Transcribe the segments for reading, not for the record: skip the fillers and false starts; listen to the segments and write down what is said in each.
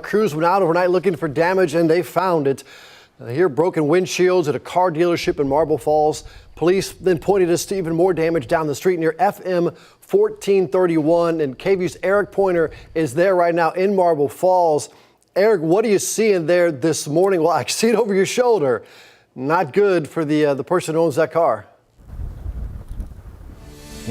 Crews went out overnight looking for damage and they found it. Here, broken windshields at a car dealership in Marble Falls. Police then pointed us to even more damage down the street near FM 1431. And KVUE's Eric Pointer is there right now in Marble Falls. Eric, what are you seeing there this morning? Well, I see it over your shoulder. Not good for the person who owns that car.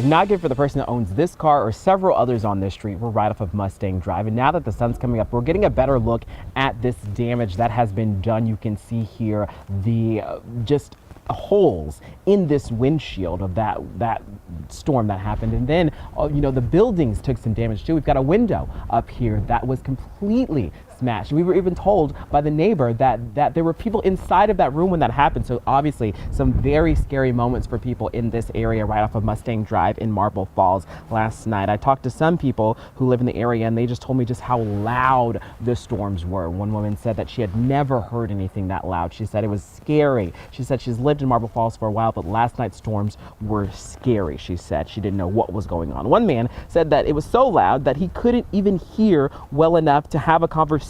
Not good for the person that owns this car or several others on this street. We're right off of Mustang Drive, and now that the sun's coming up, we're getting a better look at this damage that has been done. You can see here the just holes in this windshield of that storm that happened, and then you know, the buildings took some damage too. We've got a window up here that was completely smashed. We were even told by the neighbor that there were people inside of that room when that happened. So obviously some very scary moments for people in this area right off of Mustang Drive in Marble Falls last night. I talked to some people who live in the area and they just told me just how loud the storms were. One woman said that she had never heard anything that loud. She said it was scary. She said she's lived in Marble Falls for a while, but last night's storms were scary. She said she didn't know what was going on. One man said that it was so loud that he couldn't even hear well enough to have a conversation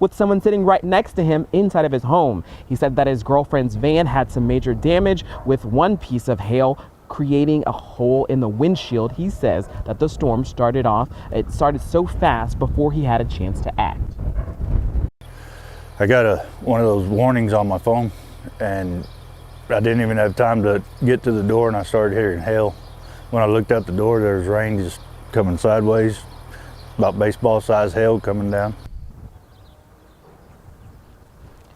with someone sitting right next to him inside of his home. He said that his girlfriend's van had some major damage, with one piece of hail creating a hole in the windshield. He says that the storm started so fast before he had a chance to act. I got one of those warnings on my phone, and I didn't even have time to get to the door, and I started hearing hail. When I looked out the door, there was rain just coming sideways, about baseball-sized hail coming down.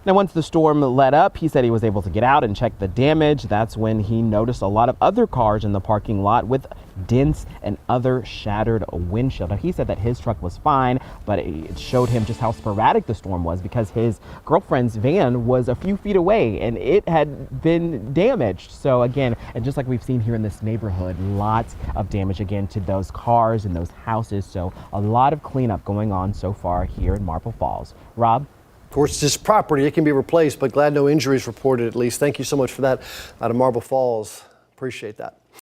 Now, once the storm let up, he said he was able to get out and check the damage. That's when he noticed a lot of other cars in the parking lot with dents and other shattered windshield. Now, he said that his truck was fine, but it showed him just how sporadic the storm was because his girlfriend's van was a few feet away and it had been damaged. So again, and just like we've seen here in this neighborhood, lots of damage again to those cars and those houses. So a lot of cleanup going on so far here in Marble Falls. Rob? Of course, this property, it can be replaced, but glad no injuries reported at least. Thank you so much for that out of Marble Falls. Appreciate that.